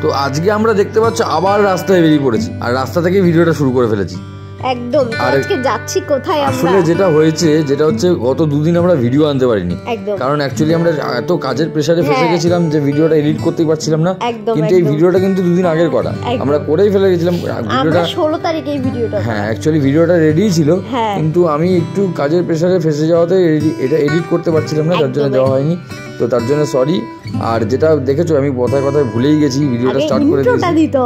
তো আজকে আমরা দেখতে পাচ্ছ আবার রাস্তায় বেরিয়ে পড়েছি, আর রাস্তা থেকে ভিডিওটা শুরু করে ফেলেছি একদম। আজকে যাচ্ছি কোথায় আমরা? আসলে যেটা হয়েছে যেটা হচ্ছে গত দুদিন আমরা ভিডিও আনতে পারিনি, কারণ অ্যাকচুয়ালি আমরা এত কাজের প্রেসারে ফেসে গেছিলাম যে ভিডিওটা এডিট করতেই পারছিলাম না। কিন্তু এই ভিডিওটা কিন্তু দুদিন আগের করা, আমরা করেই ফেলে গেছিলাম ভিডিওটা 16 তারিখে এই ভিডিওটা। হ্যাঁ, অ্যাকচুয়ালি ভিডিওটা রেডি ছিল, কিন্তু আমি একটু কাজের প্রেসারে ফেসে যাওয়াতে এটা এডিট করতে পারছিলাম না, তার জন্য দেওয়া হয়নি। তো তার জন্য সরি। আর যেটা দেখেছো আমি কথায় কথায় ভুলেই গেছি, ভিডিওটা স্টার্ট করে দিয়েছি,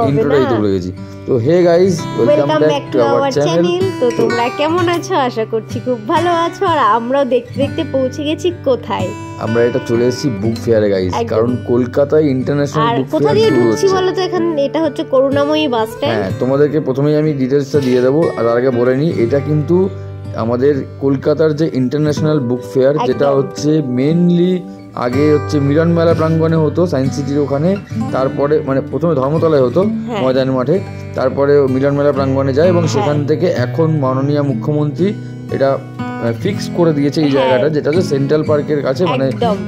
ইন্ট্রোটাই তো ভুলে গেছি। তো hey guys, welcome back to our channel. তো তোমরা কেমন আছো? আশা করছি খুব ভালো আছো। আর আমরাও দেখতে দেখতে পৌঁছে গেছি কোথায়? আমরা এটা চলে এসেছি বুক ফেয়ারে গাইস, কারণ কলকাতায় ইন্টারন্যাশনাল বুক ফেয়ার শুরু হচ্ছে। বলো তো এখানে এটা হচ্ছে করুণাময়ী বাস স্ট্যান্ড। হ্যাঁ, তোমাদেরকে প্রথমেই আমি ডিটেইলসটা দিয়ে দেবো, আর তার আগে বলে নিই এটা কিন্তু আমাদের কলকাতার যে ইন্টারন্যাশনাল বুক ফেয়ার, যেটা হচ্ছে মেইনলি আগে হচ্ছে মিলন মেলা প্রাঙ্গণে হতো সায়েন্স সিটির ওখানে, তারপরে মানে প্রথমে ধর্মতলায় হতো ময়দান মাঠে, তারপরে মিলন মেলা প্রাঙ্গণে যায়, এবং সেখান থেকে এখন মাননীয় মুখ্যমন্ত্রী এটা ফিক্স করে দিয়েছে এই জায়গাটা, যেটা হচ্ছে সেন্ট্রাল পার্কের কাছে। মানে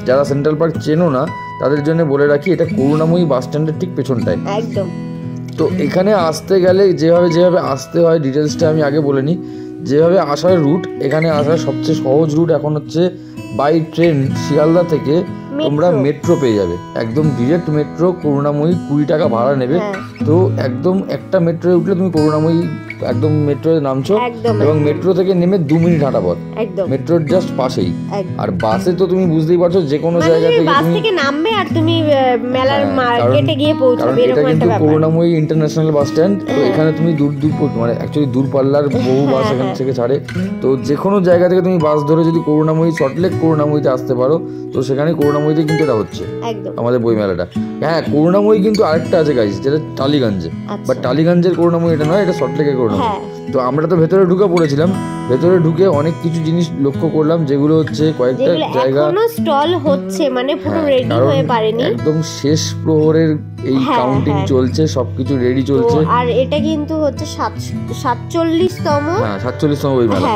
যারা সেন্ট্রাল পার্ক চেনো না তাদের জন্য বলে রাখি, এটা করুণাময়ী বাস স্ট্যান্ডের ঠিক পেছনটায় একদম। তো এখানে আসতে গেলে যেভাবে আসতে হয় ডিটেলসটা আমি আগে বলে নিই। যেভাবে আসার রুট, এখানে আসার সবচেয়ে সহজ রুট এখন হচ্ছে বাই ট্রেন শিয়ালদা থেকে তোমরা মেট্রো পেয়ে যাবে, একদম ডিরেক্ট মেট্রো। করুণাময়ী 20 টাকা ভাড়া নেবে। তো একদম একটা মেট্রোয় উঠলে তুমি করুণাময়ী একদম মেট্রোয় নামছো, এবং মেট্রো থেকে নেমে 2 মিনিট হাঁটা পথ, মেট্রোর জাস্ট পাশেই। আর বাসে তো তুমি বুঝতেই পারছো যে কোনো জায়গা থেকে নামবে আর তুমি মেলার মার্কেটে গিয়ে পৌঁছবে। এটা কিন্তু করুণাময়ী ইন্টারন্যাশনাল বাস স্ট্যান্ড। তো এখানে তুমি দূর মানে অ্যাকচুয়ালি দূরপাল্লার বহু বাস এখান থেকে ছাড়ে। তো যে কোনো জায়গা থেকে তুমি বাস ধরে যদি করুণাময়ী সল্টলেক করুণাময়ীতে আসতে পারো, তো সেখানে করুণাময়ীতে কিন্তু এটা হচ্ছে আমাদের বই মেলাটা। হ্যাঁ, করুণাময়ী কিন্তু আরেকটা আছে গাইস, যেটা টালিগঞ্জে, বাট টালিগঞ্জের করুণাময়ী এটা নয়, এটা সল্টলেকের করুণাময়ী। তো আমরা তো ভেতরে ঢুকে পড়েছিলাম, ভেতরে ঢুকে অনেক কিছু জিনিস লক্ষ্য করলাম, যেগুলো হচ্ছে কয়েকটা জায়গা এখনো স্টল হচ্ছে, মানে পুরো রেডি হয়ে পারেনি, একদম শেষ প্রহরের এই কাউন্টিং চলছে, সবকিছু রেডি চলছে। আর এটা কিন্তু হচ্ছে 47তম বই মেলা।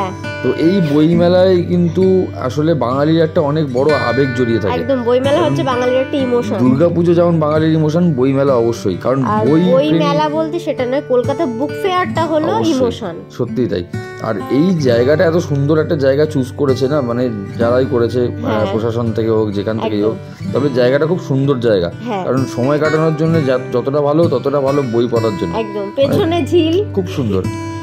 তো এই বই মেলায় কিন্তু আসলে বাঙালির একটা অনেক বড় আবেগ জড়িয়ে থাকে। একদম, বই মেলা হচ্ছে বাঙালির একটা ইমোশন। দুর্গাপুজো যেমন বাঙালির ইমোশন, বই মেলা অবশ্যই, কারণ বই মেলা বলতে সেটা নয়, কলকাতা বুক ফেয়ারটা হলো ইমোশন। সত্যিই তাই। আর এই জায়গাটা এত সুন্দর একটা জায়গা চুজ করেছে না, মানে যারাই করেছে, প্রশাসন থেকে হোক যেখান থেকেই হোক, তবে জায়গাটা খুব সুন্দর জায়গা, কারণ সময় কাটানোর জন্য যতটা ভালো ততটা ভালো বই পড়ার জন্য। একদম, পেছনে ঝিল খুব সুন্দর,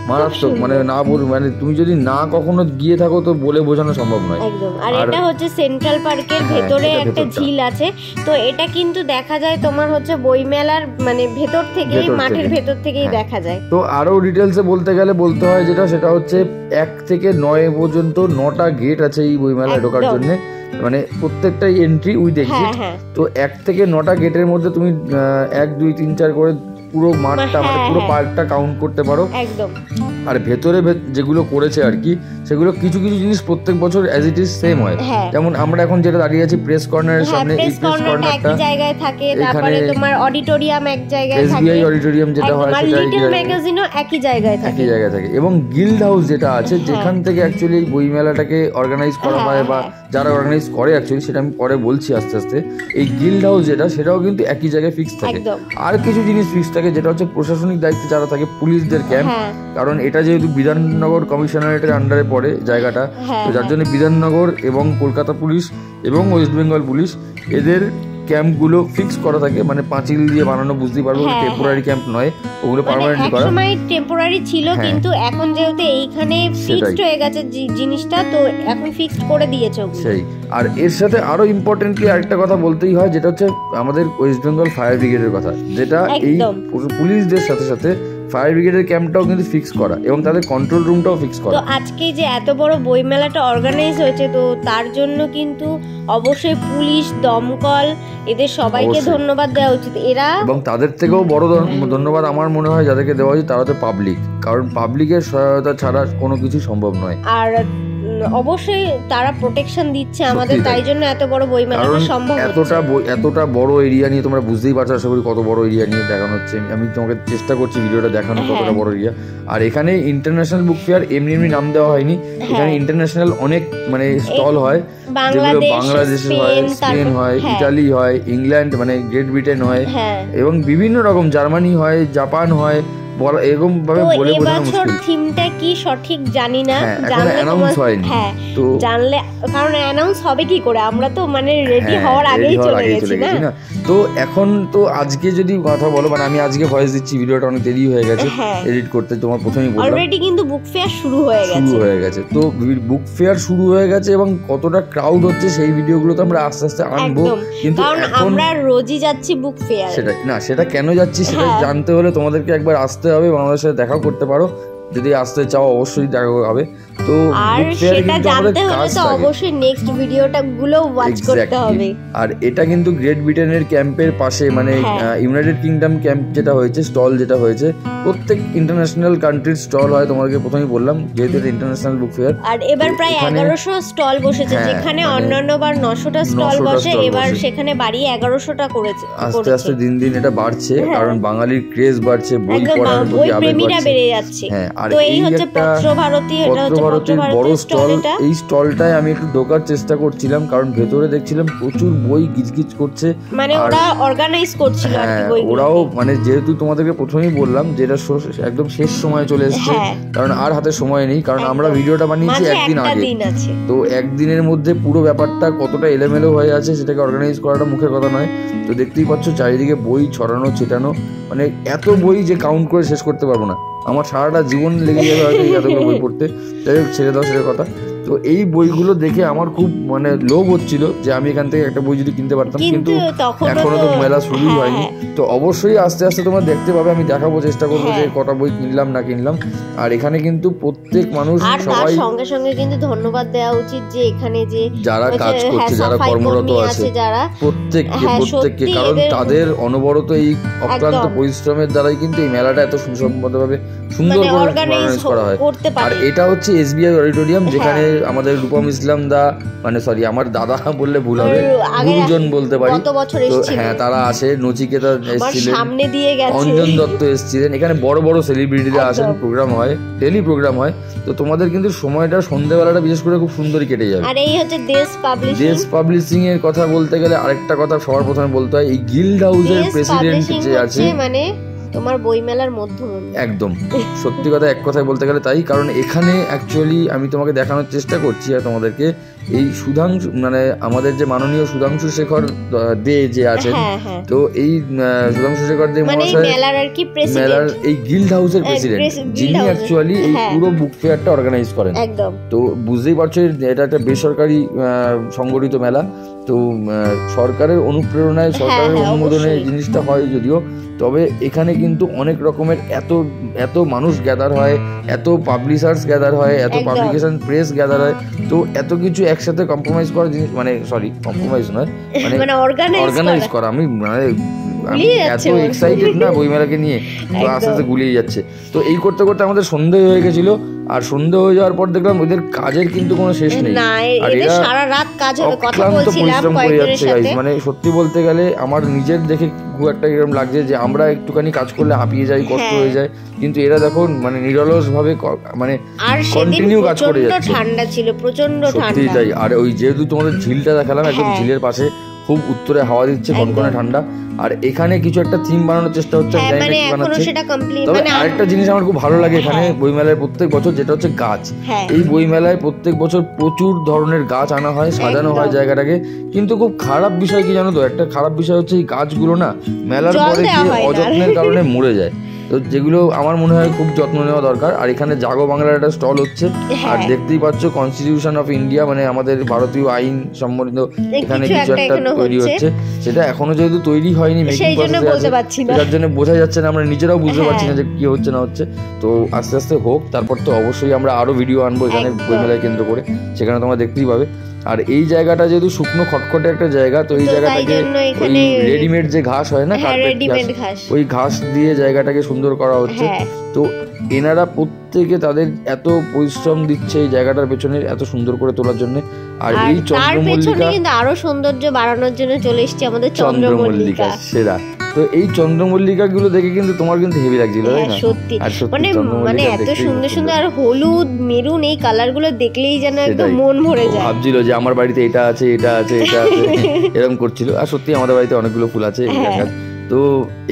মারাত্মক। মানে না মানে তুমি যদি না কখনো গিয়ে থাকো তো বলে বোঝানো সম্ভব নয়। একদম। আর এটা হচ্ছে সেন্ট্রাল পার্কের ভেতরে একটা ঝিল আছে। তো এটা কিন্তু দেখা যায় তোমার হচ্ছে বই মেলার মানে ভেতর থেকেই, মাঠের ভেতর থেকেই দেখা যায়। তো আরো ডিটেলসে বলতে গেলে বলতে হয় সেটা হচ্ছে 1 থেকে 9 পর্যন্ত 9টা গেট আছে এই বই মেলায় ঢোকার জন্য, মানে প্রত্যেকটাই এন্ট্রি উইথ এক্সিট। তো 1 থেকে 9টা গেটের মধ্যে তুমি 1 2 3 4 করে পুরো মাঠটা মানে পুরো পার্কটা কাউন্ট করতে পারো একদম। আর ভেতরে যেগুলো করেছে আর কি, সেগুলো কিছু কিছু জিনিস প্রত্যেক বছর অ্যাজ ইট ইজ সেম হয়। যেমন আমরা এখন যেটা দাঁড়িয়ে আছি প্রেস কর্নারের সামনে, এই প্রেস কর্নারটা এক জায়গায় থাকে, তারপরে তোমার অডিটোরিয়াম এক জায়গায় থাকে, এসবিআই অডিটোরিয়াম যেটা হয় সেটা লিটল ম্যাগাজিনও একই জায়গায় থাকে, এবং গিল্ড হাউস যেটা আছে যেখান থেকে অ্যাকচুয়ালি এই বই মেলাটাকে অর্গানাইজ করা হয়, বা যারা অর্গানাইজ করে অ্যাকচুয়ালি, সেটা আমি পরে বলছি আস্তে আস্তে। এই গিল্ড হাউস যেটা, সেটাও কিন্তু একই জায়গায় ফিক্স থাকে। আর কিছু জিনিস ফিক্স থাকে, যেটা হচ্ছে প্রশাসনিক দায়িত্বে যারা থাকে, পুলিশদের ক্যাম্প, কারণ এটা যেহেতু বিধাননগর কমিশনারেটের আন্ডারে পড়ে জায়গাটা, তো যার জন্য বিধাননগর এবং কলকাতা পুলিশ এবং ওয়েস্ট বেঙ্গল পুলিশ এদের ক্যাম্পগুলো ফিক্স করা থাকে, মানে পাঁচিল দিয়ে বানানো, বুঝতেই পারবো টেম্পোরারি ক্যাম্প নয়, ওগুলো পার্মানেন্টলি করা। একসময় টেম্পোরারি ছিল, কিন্তু এখন যেহেতু এইখানে ফিক্সড হয়ে গেছে জিনিসটা, তো এখন ফিক্সড করে দিয়েছে সেই। আর এর সাথে আরো ইম্পর্টেন্টলি আরেকটা কথা বলতেই হয়, যেটা হচ্ছে আমাদের ওয়েস্ট বেঙ্গল ফায়ার ব্রিগেডের কথা, যেটা এই পুলিশদের সাথে সাথে ফায়ার ব্রিগেডের ক্যাম্পটাও কিন্তু ফিক্স করা, এবং তাদের কন্ট্রোল রুমটাও ফিক্স করা। তো আজকে যে এত বড় বই মেলাটা অর্গানাইজ হয়েছে, তো তার জন্য কিন্তু অবশ্যই পুলিশ, দমকল, এদের সবাইকে ধন্যবাদ দেওয়া উচিত। এরা এবং তাদের থেকেও বড় ধন্যবাদ আমার মনে হয় যাদেরকে দেওয়া উচিত, তারা হচ্ছে পাবলিক, কারণ পাবলিকের সহায়তা ছাড়া কোনো কিছু সম্ভব নয়। আর অবশ্যই তারা প্রোটেকশন দিচ্ছে আমাদের, সত্যি তাই। তাই জন্য এত বড় বইমেলাটা কারণ সম্ভব হচ্ছে। এতটা বড় এরিয়া নিয়ে তোমরা বুঝতেই পারছো, আশা করি কত বড় এরিয়া নিয়ে দেখানো হচ্ছে। আমি তোমাকে চেষ্টা করছি ভিডিওটা দেখানো কতটা বড় এরিয়া। আর এখানে ইন্টারন্যাশনাল বুক ফেয়ার এমনি এমনি নাম দেওয়া হয়নি, এখানে ইন্টারন্যাশনাল অনেক মানে স্টল হয়, যেগুলো বাংলাদেশে হয়, স্পেন হয়, ইটালি হয়, ইংল্যান্ড মানে গ্রেট ব্রিটেন হয়, এবং বিভিন্ন রকম জার্মানি হয়, জাপান হয়, এরকম ভাবে বলে বোঝানো মুশকিল। থিমটা কি সঠিক জানি না, জানলে অ্যানাউন্স হয়নি। তো জানলে, কারণ অ্যানাউন্স হবে কি করে, আমরা তো মানে রেডি হওয়ার আগেই চলে গেছি না। তো এখন তো আজকে যদি কথা বলো, মানে আমি আজকে ভয়েস দিচ্ছি, ভিডিওটা অনেক দেরি হয়ে গেছে এডিট করতে, তোমার প্রথমেই বললাম অলরেডি কিন্তু বুক ফেয়ার শুরু হয়ে গেছে। তো বুক ফেয়ার শুরু হয়ে গেছে এবং কতটা ক্রাউড হচ্ছে সেই ভিডিওগুলো তো আমরা আস্তে আস্তে আনবো, কিন্তু আমরা রোজই যাচ্ছি বুক ফেয়ার। সেটা কেন যাচ্ছি সেটা জানতে হলে তোমাদেরকে একবার আসতে হবে, আমাদের সাথে দেখাও করতে পারো, যদি আসতে চাও অবশ্যই দেখা হবে। তো আর সেটা জানতে হলে তো অবশ্যই নেক্সট ভিডিওটা গুলো ওয়াচ করতে হবে। আর এটা কিন্তু গ্রেট ব্রিটেনের ক্যাম্পের পাশে, মানে ইউনাইটেড কিংডম ক্যাম্প যেটা হয়েছে, স্টল যেটা হয়েছে, প্রত্যেক ইন্টারন্যাশনাল কান্ট্রির স্টল হয়, তোমাকে প্রথমেই বললাম, যেহেতু এটা ইন্টারন্যাশনাল বুক ফেয়ার। আর এবার প্রায় 1100 স্টল বসেছে, যেখানে অন্যান্যবার 900টা স্টল বসে, এবার সেখানে বাড়িয়ে 1100টা করেছে। আস্তে আস্তে দিন দিন এটা বাড়ছে, কারণ বাঙালির ক্রেজ বাড়ছে, বই পড়ার প্রতি আবেগ বাড়ছে, বেড়ে যাচ্ছে। আর তো এই হচ্ছে পত্রভারতী, এটা হচ্ছে পত্রভারতীর বড় স্টল। এই স্টলটায় আমি একটু ঢোকার চেষ্টা করছিলাম, কারণ ভেতরে দেখছিলাম প্রচুর বই গিজগিজ করছে, মানে ওরা অর্গানাইজ করছিল আর কি বইগুলো। ওরাও মানে যেহেতু তোমাদেরকে প্রথমেই বললাম যে এটা একদম শেষ সময় চলে এসেছে, কারণ আর হাতে সময় নেই, কারণ আমরা ভিডিওটা বানিয়েছি একদিন আগে। তো একদিনের মধ্যে পুরো ব্যাপারটা কতটা এলোমেলো হয়ে আছে সেটাকে অর্গানাইজ করাটা মুখের কথা নয়। তো দেখতেই পাচ্ছ চারিদিকে বই ছড়ানো ছিটানো, মানে এত বই যে কাউন্ট করে শেষ করতে পারবো না, আমার সারাটা জীবন লেগে যাবে হয়তো এতগুলো বই পড়তে। যাই হোক, ছেড়ে দাও সেটা কথা। তো এই বইগুলো দেখে আমার খুব মানে লোভ হচ্ছিল যে আমি এখান থেকে একটা বই যদি কিনতে পারতাম, কিন্তু এখনো তো মেলা শুরুই হয়নি। তো অবশ্যই আস্তে আস্তে তোমরা দেখতে পাবে, আমি দেখাবো, চেষ্টা করবো যে কটা বই কিনলাম না কিনলাম। আর এখানে কিন্তু প্রত্যেক মানুষ সবাই, সঙ্গে সঙ্গে কিন্তু ধন্যবাদ দেওয়া উচিত যে এখানে যে যারা কাজ করছে, যারা কর্মরত আছে, প্রত্যেককে, কারণ তাদের অনবরত এই অক্লান্ত পরিশ্রমের দ্বারাই কিন্তু এই মেলাটা এত সুসম্পন্নভাবে সুন্দর করে অর্গানাইজ করা হয়। আর এটা হচ্ছে এসবিআই অডিটোরিয়াম, যেখানে আমাদের রূপম ইসলাম দা, মানে সরি আমার দাদা বললে ভুল হবে, গুরুজন বলতে পারি, তারা আসে, নচিকেতা এসেছিলেন, অঞ্জন দত্ত এসেছিলেন, এখানে বড় বড় সেলিব্রিটিরা আসেন, প্রোগ্রাম হয়, ডেলি প্রোগ্রাম হয়। তো তোমাদের কিন্তু সময়টা সন্ধ্যাবেলাটা বিশেষ করে খুব সুন্দরই কেটে যাবে। আর এই হচ্ছে দেশ পাবলিশিং এর কথা বলতে গেলে আরেকটা কথা সবার প্রথমে বলতে হয়, এই গিল্ড হাউসের প্রেসিডেন্ট যে আছে, মানে তোমার বইমেলার মধ্যমণি, একদম সত্যি কথা, এক কথায় বলতে গেলে তাই। কারণ এখানে অ্যাকচুয়ালি আমি তোমাকে দেখানোর চেষ্টা করছি আর তোমাদেরকে, এই সুধাংশু মানে আমাদের যে মাননীয় সুধাংশু শেখর দে যে আছেন, তো এই সুধাংশু শেখর দে মহাশয় মেলার এই গিল্ড হাউসের প্রেসিডেন্ট, যিনি অ্যাকচুয়ালি এই পুরো বুক ফেয়ারটা অর্গানাইজ করেন। তো বুঝতেই পারছো এটা একটা বেসরকারি সংগঠিত মেলা, তো সরকারের অনুপ্রেরণায়, সরকারের অনুমোদনে এই জিনিসটা হয় যদিও, তবে এখানে কিন্তু অনেক রকমের এত মানুষ গ্যাদার হয়, এত পাবলিশার্স গ্যাদার হয়, এত পাবলিকেশন প্রেস গ্যাদার হয়, তো এত কিছু একসাথে কম্প্রোমাইজ করা জিনিস, মানে সরি কম্প্রোমাইজ নয়, মানে অর্গানাইজ করা, আমি এত এক্সাইটেড না বইমেলাকে নিয়ে, তো আস্তে আস্তে গুলিয়ে যাচ্ছে। তো এই করতে করতে আমাদের সন্ধ্যে হয়ে গেছিল, আর সন্ধ্যে হয়ে যাওয়ার পর দেখলাম ওদের কাজের কিন্তু কোনো শেষ নেই, আর এরা সারা রাত কাজ হবে, কথা অক্লান্ত বলছিলাম পরিশ্রম করে যাচ্ছে গাইস। মানে সত্যি বলতে গেলে আমার নিজের দেখে খুব একটা এরকম লাগছে যে আমরা একটুখানি কাজ করলে হাঁপিয়ে যাই, কষ্ট হয়ে যায়, কিন্তু এরা দেখো মানে নিরলস ভাবে মানে কন্টিনিউ কাজ করে যাচ্ছে। ঠান্ডা ছিল, প্রচন্ড ঠান্ডা, তাই। আর ওই যেহেতু তোমাদের ঝিলটা দেখালাম, একদম ঝিলের পাশে খুব উত্তরে হাওয়া দিচ্ছে, কনকনে ঠান্ডা, আর এখানে কিছু একটা থিম বানানোর চেষ্টা হচ্ছে, তবে আরেকটা জিনিস আমার খুব ভালো লাগে এখানে বইমেলায় প্রত্যেক বছর, যেটা হচ্ছে গাছ। এই বইমেলায় প্রত্যেক বছর প্রচুর ধরনের গাছ আনা হয়, সাজানো হয় জায়গাটাকে, কিন্তু খুব খারাপ বিষয় কি জানো তো, একটা খারাপ বিষয় হচ্ছে এই গাছগুলো না মেলার পরে গিয়ে অযত্নের কারণে মরে যায়, তো যেগুলো আমার মনে হয় খুব যত্ন নেওয়া দরকার। আর এখানে জাগো বাংলার একটা স্টল হচ্ছে, আর দেখতেই পাচ্ছ কনস্টিটিউশন অফ ইন্ডিয়া, মানে আমাদের ভারতীয় আইন সম্বলিত এখানে কিছু একটা তৈরি হচ্ছে, সেটা এখনো যেহেতু তৈরি হয়নি, মেকিং প্রসেসে আছে, যার জন্য বোঝা যাচ্ছে না, আমরা নিজেরাও বুঝতে পারছি না যে কি হচ্ছে না হচ্ছে। তো আস্তে আস্তে হোক, তারপর তো অবশ্যই আমরা আরো ভিডিও আনবো এখানে বইমেলায় কেন্দ্র করে, সেখানে তোমরা দেখতেই পাবে। আর এই জায়গাটা যেহেতু শুকনো খটখটে একটা জায়গা, তো এই জায়গাটাকে রেডিমেড যে ঘাস হয় না, ওই ঘাস দিয়ে জায়গাটাকে সুন্দর করা হচ্ছে। তো এনারা প্রত্যেকে তাদের এত পরিশ্রম দিচ্ছে এই জায়গাটার পেছনে এত সুন্দর করে তোলার জন্য। আর এই চন্দ্রমল্লিকা কিন্তু আরো সৌন্দর্য বাড়ানোর জন্য চলে এসেছে আমাদের চন্দ্রমল্লিকা সেরা। তো এই চন্দ্রমল্লিকা গুলো দেখে কিন্তু তোমার কিন্তু হেভি লাগছিল, তাই না? সত্যি মানে এত সুন্দর সুন্দর, আর হলুদ মেরুন এই কালার গুলো দেখলেই যেন একদম মন ভরে যায়। ভাবছিল যে আমার বাড়িতে এটা আছে এটা আছে এটা আছে এরকম করছিল। আর সত্যি আমাদের বাড়িতে অনেকগুলো ফুল আছে। তো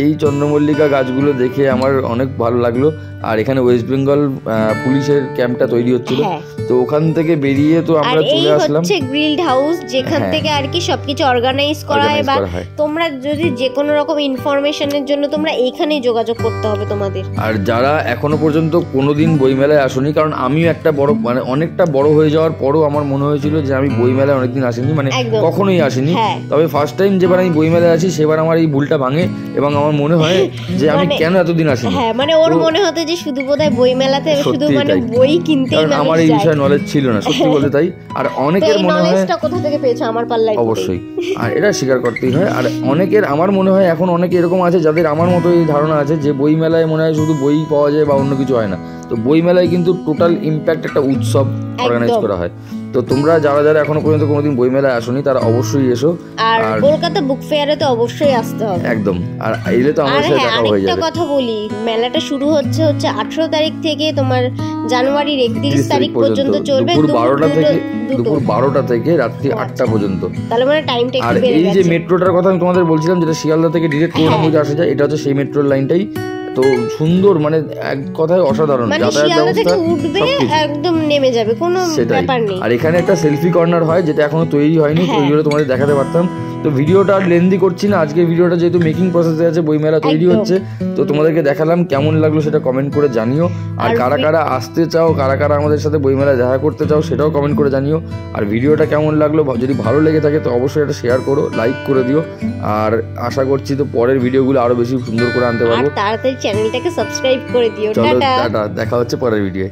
এই চন্দ্রমল্লিকা গাছগুলো দেখে আমার অনেক ভালো লাগলো। আর এখানে ওয়েস্ট বেঙ্গল পুলিশের ক্যাম্পটা তৈরি হচ্ছিল, তো ওখান থেকে বেরিয়ে তো আমরা চলে আসলাম গ্রিলড হাউস, যেখান থেকে আর কি সবকিছু অর্গানাইজ করা হয়। বা তোমরা যদি যে কোনো রকম ইনফরমেশনের জন্য তোমরা এইখানেই যোগাযোগ করতে হবে তোমাদের। আর যারা এখনো পর্যন্ত কোনোদিন বইমেলায় আসেনি, কারণ আমিও একটা বড় মানে অনেকটা বড় হয়ে যাওয়ার পরও আমার মনে হয়েছিল যে আমি বইমেলায় অনেকদিন আসিনি, মানে কখনোই আসিনি। তবে ফার্স্ট টাইম যেবার আমি বইমেলায় আসি সেবার আমার এই ভুলটা ভাঙে এবং আমার মনে হয় যে আমি কেন এতদিন আসিনি। মানে ওর মনে হতো যে শুধু বোধহয় বই মেলাতে শুধু মানে বই কিনতেই মানুষ যায়। আমার এই বিষয়ে নলেজ ছিল না, সত্যি বলতে তাই। আর অনেকের মনে হয় কোথা থেকে পেয়েছো? আমার পাল্লায় অবশ্যই, আর এটা স্বীকার করতেই হয়। আর অনেকের আমার মনে হয় এখন অনেকে এরকম আছে যাদের আমার মতো এই ধারণা আছে যে বই মেলায় মনে হয় শুধু বই পাওয়া যায় বা অন্য কিছু হয় না। তো বই মেলায় কিন্তু টোটাল ইম্প্যাক্ট একটা উৎসব অর্গানাইজ করা হয়। তো তোমরা যারা যারা এখনো পর্যন্ত কোনোদিন বই মেলায় আসোনি তারা অবশ্যই এসো। আর কলকাতা বুক ফেয়ারে তো অবশ্যই আসতে হবে একদম। আর এলে তো আমাদের সাথে দেখা হয়ে যাবে। একটা কথা বলি, মেলাটা শুরু হচ্ছে 18 তারিখ থেকে তোমার জানুয়ারির 31 তারিখ পর্যন্ত চলবে, দুপুর 12টা থেকে রাত্রি 8টা পর্যন্ত। তাহলে মানে টাইমটা একটু বেড়ে গেছে। আর এই যে মেট্রোটার কথা আমি তোমাদের বলছিলাম, যেটা শিয়ালদা থেকে ডিরেক্ট করোনামুখে আসা যায়, এটা হচ্ছে সেই মেট্রোর লাইনটাই। তো সুন্দর, মানে এক কথায় অসাধারণ যাতায়াত ব্যবস্থা, একদম নেমে যাবে, কোনো ব্যাপার নেই। আর এখানে একটা সেলফি কর্নার হয় যেটা এখনো তৈরি হয়নি, তো ওইগুলো তোমাদের দেখাতে পারতাম। তো ভিডিওটা আর লেন্দি করছি না, আজকের ভিডিওটা যেহেতু মেকিং প্রসেসে আছে, বইমেলা তৈরি হচ্ছে, তো তোমাদেরকে দেখালাম। কেমন লাগলো সেটা কমেন্ট করে জানিও। আর কারা কারা আসতে চাও, কারা কারা আমাদের সাথে বইমেলায় দেখা করতে চাও সেটাও কমেন্ট করে জানিও। আর ভিডিওটা কেমন লাগলো, যদি ভালো লেগে থাকে তো অবশ্যই এটা শেয়ার করো, লাইক করে দিও। আর আশা করছি তো পরের ভিডিওগুলো আরো বেশি সুন্দর করে আনতে পারবো। তাড়াতাড়ি চ্যানেলটাকে সাবস্ক্রাইব করে দিও। টাটা, দেখা হচ্ছে পরের ভিডিও।